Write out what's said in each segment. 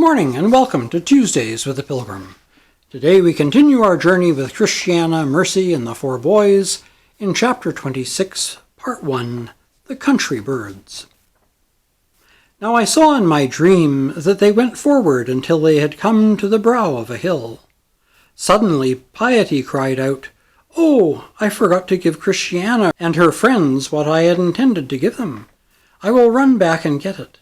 morning and welcome to Tuesdays with the Pilgrim. Today we continue our journey with Christiana, Mercy, and the four boys in Chapter 26, Part 1, The Country Birds. Now I saw in my dream that they went forward until they had come to the brow of a hill. Suddenly Piety cried out, "Oh, I forgot to give Christiana and her friends what I had intended to give them. I will run back and get it."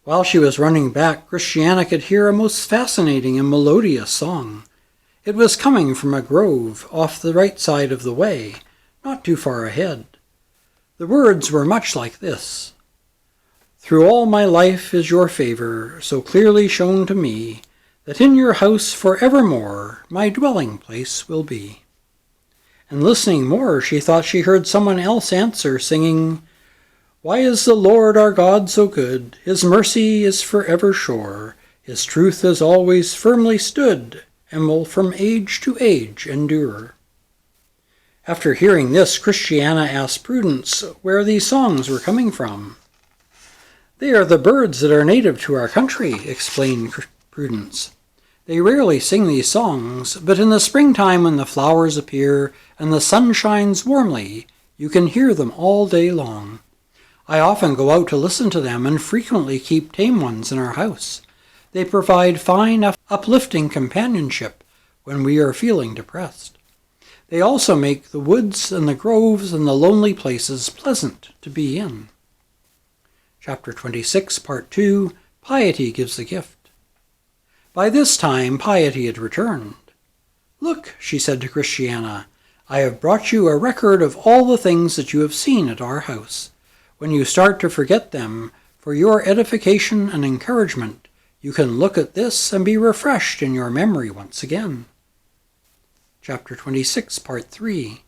While she was running back, Christiana could hear a most fascinating and melodious song. It was coming from a grove off the right side of the way, not too far ahead. The words were much like this: "Through all my life is your favor so clearly shown to me, that in your house forevermore my dwelling place will be." And listening more, she thought she heard someone else answer, singing, "Why is the Lord our God so good? His mercy is forever sure. His truth has always firmly stood, and will from age to age endure." After hearing this, Christiana asked Prudence where these songs were coming from. "They are the birds that are native to our country," explained Prudence. "They rarely sing these songs, but in the springtime when the flowers appear and the sun shines warmly, you can hear them all day long. I often go out to listen to them and frequently keep tame ones in our house. They provide fine, uplifting companionship when we are feeling depressed. They also make the woods and the groves and the lonely places pleasant to be in." Chapter 26, Part 2, Piety Gives a Gift. By this time, Piety had returned. "Look," she said to Christiana, "I have brought you a record of all the things that you have seen at our house. When you start to forget them, for your edification and encouragement, you can look at this and be refreshed in your memory once again." Chapter 26, Part 3,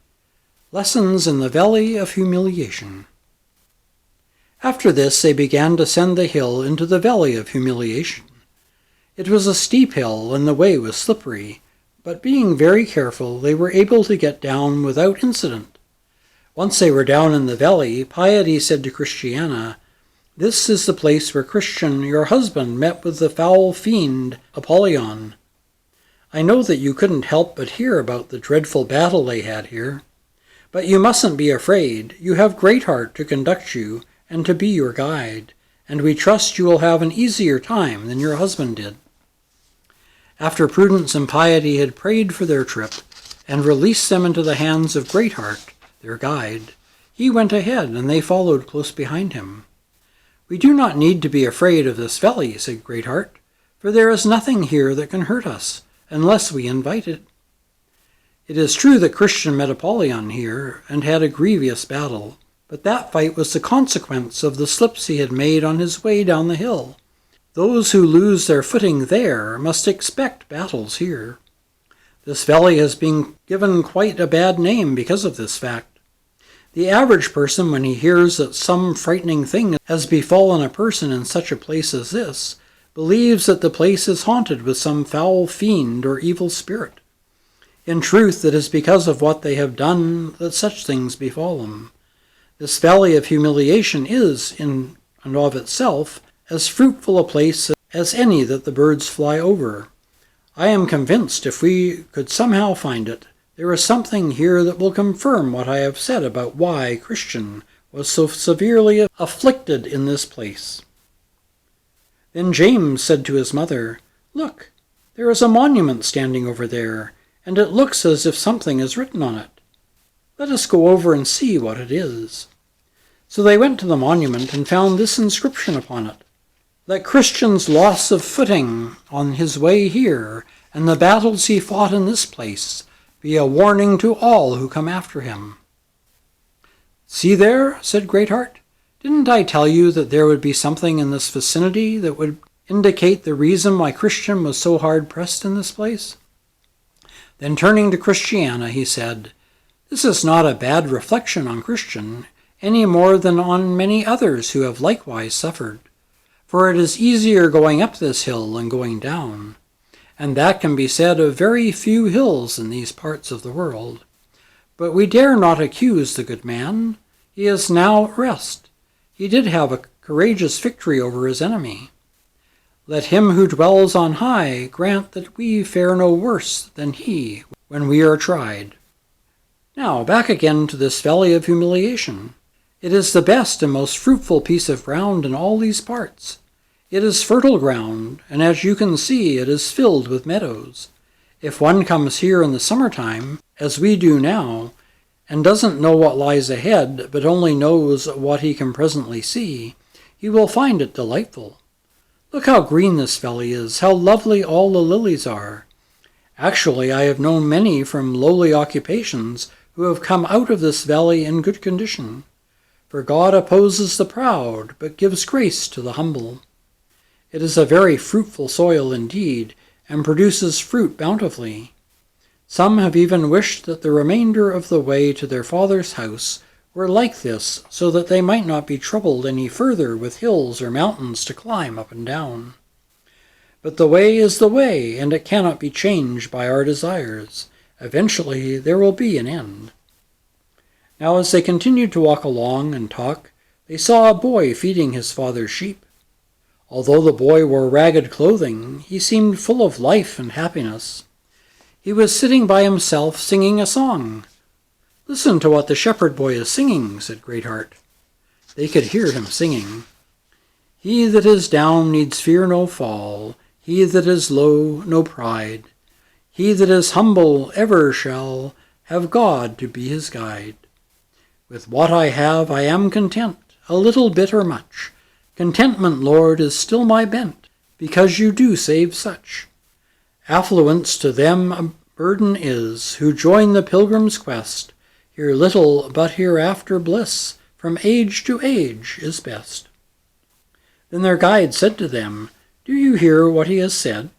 Lessons in the Valley of Humiliation. After this, they began to ascend the hill into the Valley of Humiliation. It was a steep hill, and the way was slippery, but being very careful, they were able to get down without incident. Once they were down in the valley, Piety said to Christiana, "This is the place where Christian, your husband, met with the foul fiend Apollyon. I know that you couldn't help but hear about the dreadful battle they had here. But you mustn't be afraid. You have Greatheart to conduct you and to be your guide, and we trust you will have an easier time than your husband did." After Prudence and Piety had prayed for their trip and released them into the hands of Greatheart, their guide, he went ahead and they followed close behind him. "We do not need to be afraid of this valley," said Greatheart, "for there is nothing here that can hurt us, unless we invite it. It is true that Christian met Apollyon here and had a grievous battle, but that fight was the consequence of the slips he had made on his way down the hill. Those who lose their footing there must expect battles here. This valley has been given quite a bad name because of this fact. The average person, when he hears that some frightening thing has befallen a person in such a place as this, believes that the place is haunted with some foul fiend or evil spirit. In truth, it is because of what they have done that such things befall them. This Valley of Humiliation is, in and of itself, as fruitful a place as any that the birds fly over. I am convinced if we could somehow find it, there is something here that will confirm what I have said about why Christian was so severely afflicted in this place." Then James said to his mother, "Look, there is a monument standing over there, and it looks as if something is written on it. Let us go over and see what it is." So they went to the monument and found this inscription upon it: "Let Christian's loss of footing on his way here, and the battles he fought in this place, be a warning to all who come after him." "See there," said Greatheart. "Didn't I tell you that there would be something in this vicinity that would indicate the reason why Christian was so hard-pressed in this place?" Then turning to Christiana, he said, "This is not a bad reflection on Christian, any more than on many others who have likewise suffered. For it is easier going up this hill than going down, and that can be said of very few hills in these parts of the world. But we dare not accuse the good man. He is now at rest. He did have a courageous victory over his enemy. Let him who dwells on high grant that we fare no worse than he when we are tried. Now, back again to this Valley of Humiliation. It is the best and most fruitful piece of ground in all these parts. It is fertile ground, and as you can see, it is filled with meadows. If one comes here in the summertime, as we do now, and doesn't know what lies ahead, but only knows what he can presently see, he will find it delightful. Look how green this valley is, how lovely all the lilies are. Actually, I have known many from lowly occupations who have come out of this valley in good condition. For God opposes the proud, but gives grace to the humble. It is a very fruitful soil indeed, and produces fruit bountifully. Some have even wished that the remainder of the way to their Father's house were like this, so that they might not be troubled any further with hills or mountains to climb up and down. But the way is the way, and it cannot be changed by our desires. Eventually there will be an end. Now as they continued to walk along and talk, they saw a boy feeding his father's sheep. Although the boy wore ragged clothing, he seemed full of life and happiness. He was sitting by himself singing a song. "Listen to what the shepherd boy is singing," said Greatheart. They could hear him singing. "He that is down needs fear no fall, he that is low no pride. He that is humble ever shall have God to be his guide. With what I have I am content, a little bit or much. Contentment, Lord, is still my bent, because you do save such. Affluence to them a burden is, who join the pilgrim's quest. Here little, but hereafter bliss, from age to age is best." Then their guide said to them, "Do you hear what he has said?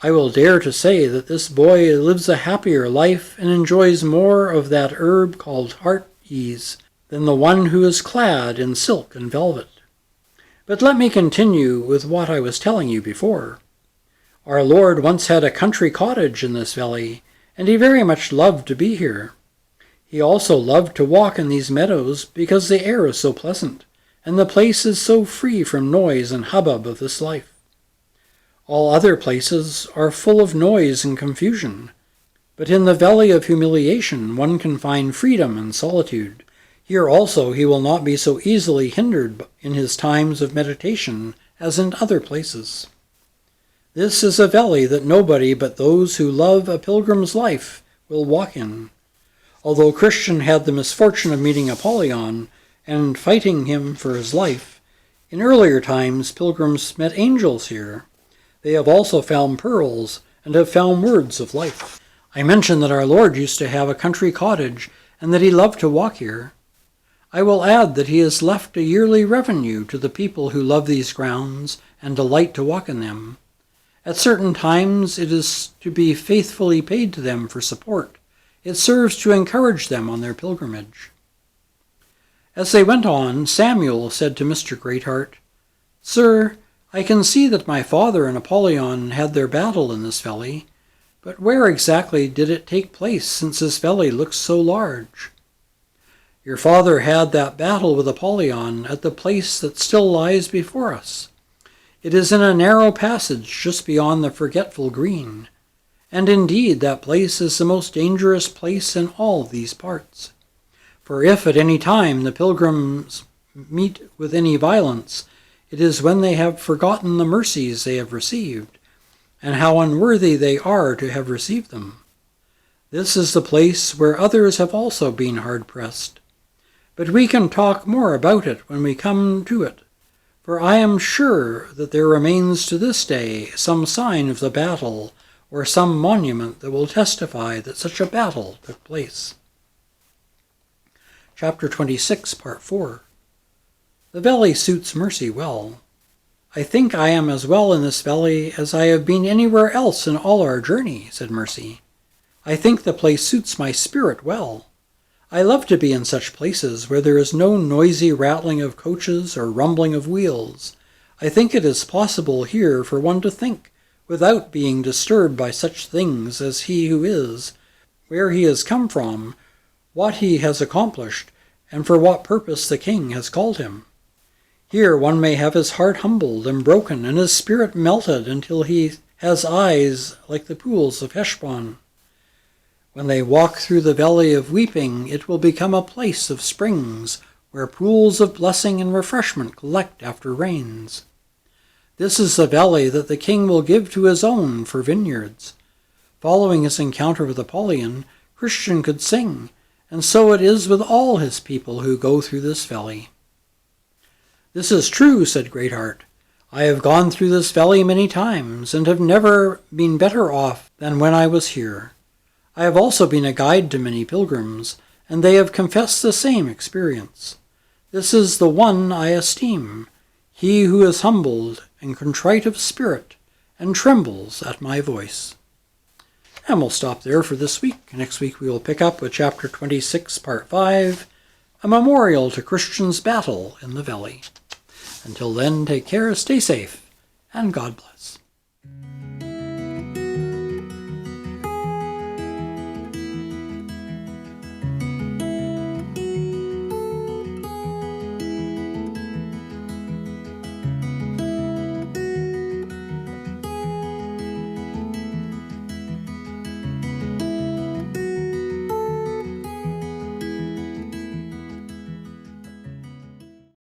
I will dare to say that this boy lives a happier life and enjoys more of that herb called heart-ease than the one who is clad in silk and velvet. But let me continue with what I was telling you before. Our Lord once had a country cottage in this valley, and he very much loved to be here. He also loved to walk in these meadows because the air is so pleasant, and the place is so free from noise and hubbub of this life. All other places are full of noise and confusion, but in the Valley of Humiliation one can find freedom and solitude. Here also he will not be so easily hindered in his times of meditation as in other places. This is a valley that nobody but those who love a pilgrim's life will walk in. Although Christian had the misfortune of meeting Apollyon and fighting him for his life, in earlier times pilgrims met angels here. They have also found pearls and have found words of life. I mentioned that our Lord used to have a country cottage and that he loved to walk here. I will add that he has left a yearly revenue to the people who love these grounds and delight to walk in them. At certain times it is to be faithfully paid to them for support. It serves to encourage them on their pilgrimage. As they went on, Samuel said to Mr. Greatheart, "Sir, I can see that my father and Apollyon had their battle in this valley, but where exactly did it take place, since this valley looks so large?" "Your father had that battle with Apollyon at the place that still lies before us. It is in a narrow passage just beyond the Forgetful Green, and indeed that place is the most dangerous place in all these parts. For if at any time the pilgrims meet with any violence, it is when they have forgotten the mercies they have received, and how unworthy they are to have received them. This is the place where others have also been hard-pressed. But we can talk more about it when we come to it, for I am sure that there remains to this day some sign of the battle, or some monument that will testify that such a battle took place." Chapter 26, Part 4. The valley suits Mercy well. "I think I am as well in this valley as I have been anywhere else in all our journey," said Mercy. "I think the place suits my spirit well. I love to be in such places where there is no noisy rattling of coaches or rumbling of wheels. I think it is possible here for one to think, without being disturbed by such things as he who is, where he has come from, what he has accomplished, and for what purpose the king has called him. Here one may have his heart humbled and broken and his spirit melted until he has eyes like the pools of Heshbon. When they walk through the valley of weeping, it will become a place of springs, where pools of blessing and refreshment collect after rains. This is the valley that the king will give to his own for vineyards. Following his encounter with Apollyon, Christian could sing, and so it is with all his people who go through this valley. This is true, said Greatheart. I have gone through this valley many times, and have never been better off than when I was here. I have also been a guide to many pilgrims, and they have confessed the same experience. This is the one I esteem, he who is humbled and contrite of spirit, and trembles at my voice. And we'll stop there for this week. Next week we will pick up with chapter 26, part 5, a memorial to Christian's battle in the valley. Until then, take care, stay safe, and God bless.